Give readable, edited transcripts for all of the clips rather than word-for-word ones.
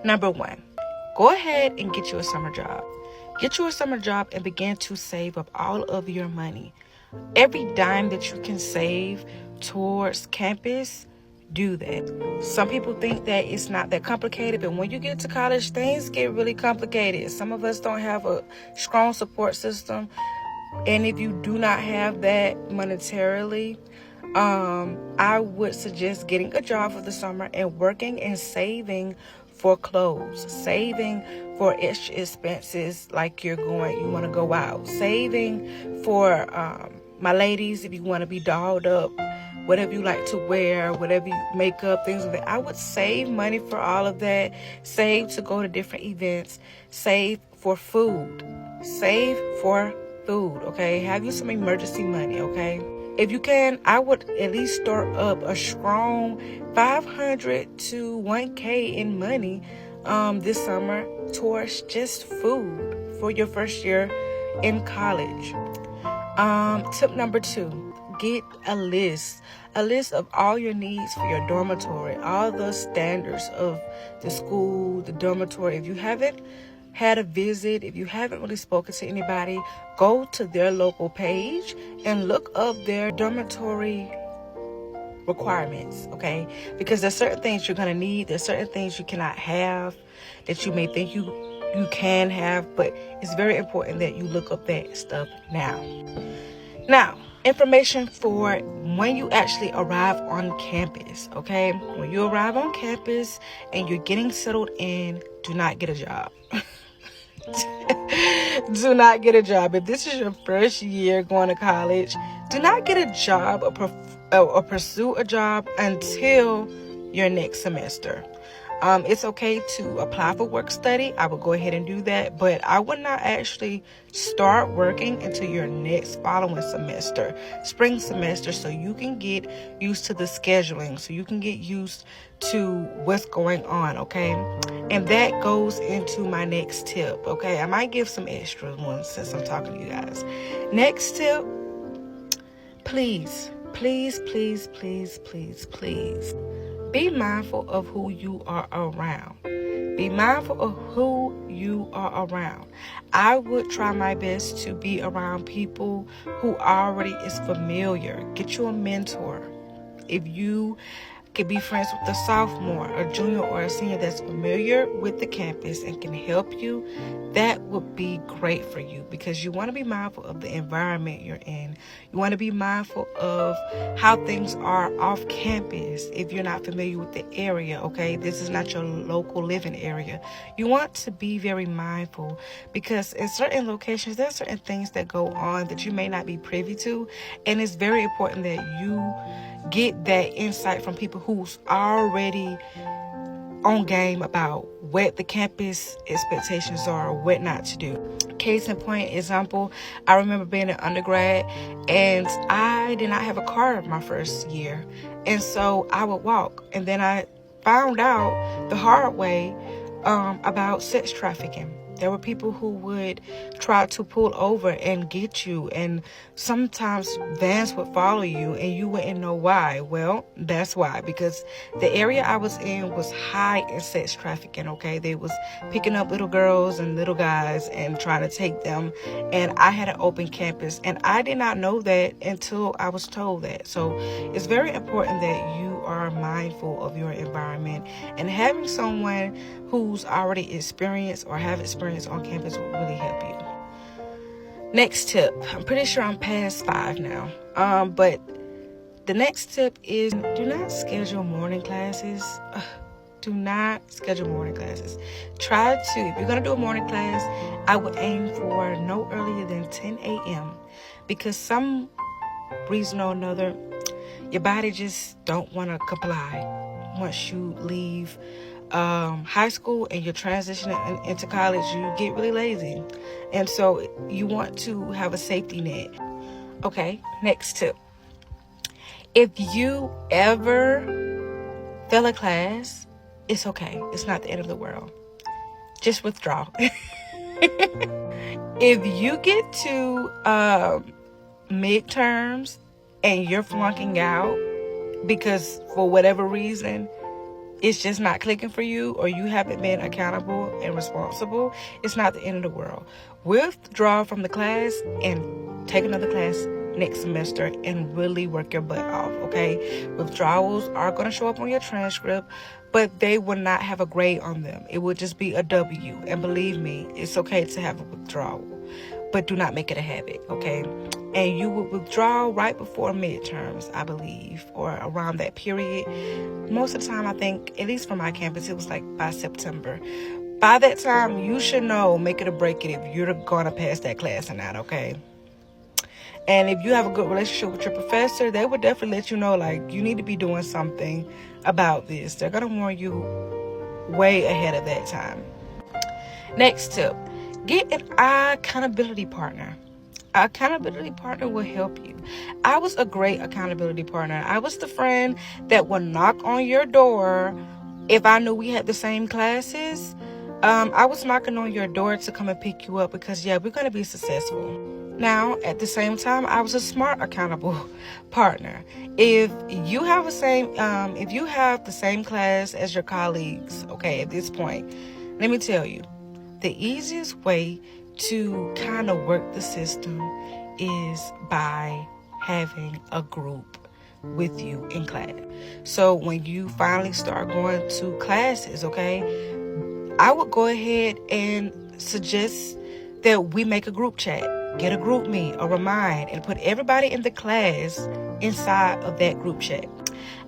Number one, go ahead and get you a summer job. Get you a summer job and begin to save up all of your money. Every dime that you can save towards campus, do that. Some people think that it's not that complicated, but when you get to college, things get really complicated. Some of us don't have a strong support system, and if you do not have that monetarily, I would suggest getting a job for the summer and working and saving for clothes, saving for extra expenses like you want to go out, saving for my ladies, if you want to be dolled up, whatever you like to wear, whatever you makeup, things like that. I would save money for all of that. Save to go to different events. Save for food. Save for food, okay? Have you some emergency money, okay? If you can, I would at least start up a strong 500 to 1K in money this summer towards just food for your first year in college. Tip number 2, get a list of all your needs for your dormitory, all the standards of the school, the dormitory. If you haven't had a visit, if you haven't really spoken to anybody, go to their local page and look up their dormitory requirements, okay? Because there's certain things you're gonna need, there's certain things you cannot have that you may think you can have, but it's very important that you look up that stuff now. Now, information for when you actually arrive on campus, okay? When you arrive on campus and you're getting settled in, do not get a job. Do not get a job. If this is your first year going to college, do not get a job or pursue a job until your next semester. It's okay to apply for work study. I would go ahead and do that, but I would not actually start working until your next following semester, spring semester, so you can get used to the scheduling, so you can get used to what's going on, okay? And that goes into my next tip, okay? I might give some extra ones since I'm talking to you guys. Next tip, please, be mindful of who you are around. Be mindful of who you are around. I would try my best to be around people who already is familiar. Get you a mentor. If you could be friends with a sophomore, a junior, or a senior that's familiar with the campus and can help you, that would be great for you, because you want to be mindful of the environment you're in. You want to be mindful of how things are off campus if you're not familiar with the area, okay? This is not your local living area. You want to be very mindful, because in certain locations, there are certain things that go on that you may not be privy to, and it's very important that you get that insight from people who's already on game about what the campus expectations are, what not to do. Case in point example, I remember being an undergrad and I did not have a car my first year, and so I would walk, and then I found out the hard way about sex trafficking. There were people who would try to pull over and get you, and sometimes vans would follow you and you wouldn't know why. Well, that's why, because the area I was in was high in sex trafficking, okay? They was picking up little girls and little guys and trying to take them, and I had an open campus, and I did not know that until I was told that. So it's very important that you are mindful of your environment, and having someone who's already experienced or have experience on campus will really help you. Next tip. I'm pretty sure I'm past 5 now. But the next tip is do not schedule morning classes. Do not schedule morning classes. Try to, if you're going to do a morning class, I would aim for no earlier than 10 a.m. because some reason or another, your body just don't want to comply. Once you leave high school and you're transitioning into college, you get really lazy, and so you want to have a safety net. Okay, next tip. If you ever fail a class, it's okay. It's not the end of the world. Just withdraw. If you get to midterms and you're flunking out because for whatever reason, it's just not clicking for you, or you haven't been accountable and responsible, it's not the end of the world. Withdraw from the class and take another class next semester and really work your butt off, okay? Withdrawals are going to show up on your transcript, but they will not have a grade on them. It will just be a W. And believe me, it's okay to have a withdrawal, but do not make it a habit, okay? And you would withdraw right before midterms, I believe, or around that period. Most of the time, I think, at least for my campus, it was like by September. By that time, you should know, make it or break it, if you're going to pass that class or not, okay? And if you have a good relationship with your professor, they would definitely let you know, like, you need to be doing something about this. They're going to warn you way ahead of that time. Next tip, get an accountability partner. An accountability partner will help you. I was a great accountability partner. I was the friend that would knock on your door if I knew we had the same classes. I was knocking on your door to come and pick you up because, yeah, we're going to be successful. Now, at the same time, I was a smart accountable partner. If you have the same class as your colleagues, okay, at this point, let me tell you, the easiest way to kind of work the system is by having a group with you in class. So when you finally start going to classes, okay, I would go ahead and suggest that we make a group chat, get a group meet, or remind, and put everybody in the class inside of that group chat.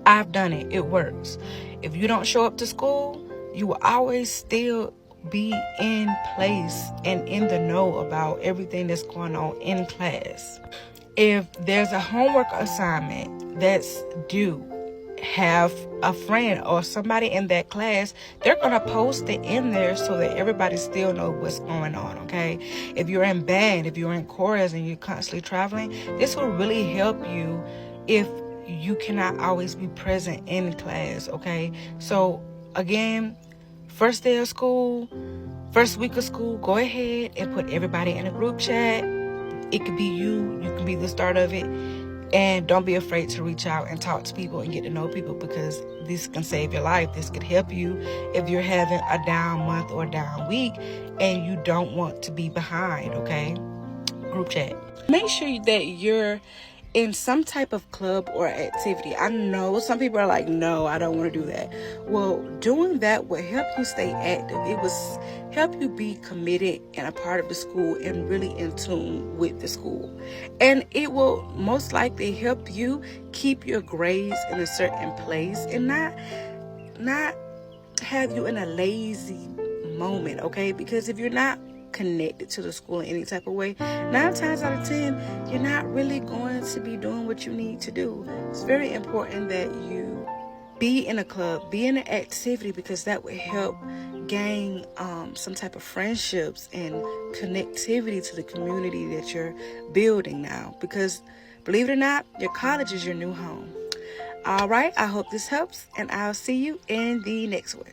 I've done it. It works. If you don't show up to school, you will always still be in place and in the know about everything that's going on in class. If there's a homework assignment that's due, have a friend or somebody in that class, they're going to post it in there so that everybody still knows what's going on, okay? If you're in band, if you're in chorus and you're constantly traveling, this will really help you if you cannot always be present in class, okay? So again, first day of school, first week of school, go ahead and put everybody in a group chat. It could be you can be the start of it. And don't be afraid to reach out and talk to people and get to know people, because this can save your life. This could help you if you're having a down month or down week and you don't want to be behind, okay? Group chat. Make sure that you're in some type of club or activity. I know some people are like, no, I don't want to do that. Well, doing that will help you stay active. It will help you be committed and a part of the school and really in tune with the school. And it will most likely help you keep your grades in a certain place and not have you in a lazy moment, okay? Because if you're not connected to the school in any type of way, 9 times out of 10, you're not really going to be doing what you need to do. It's very important that you be in a club, be in an activity, because that will help gain some type of friendships and connectivity to the community that you're building now. Because believe it or not, your college is your new home. All right, I hope this helps, and I'll see you in the next one.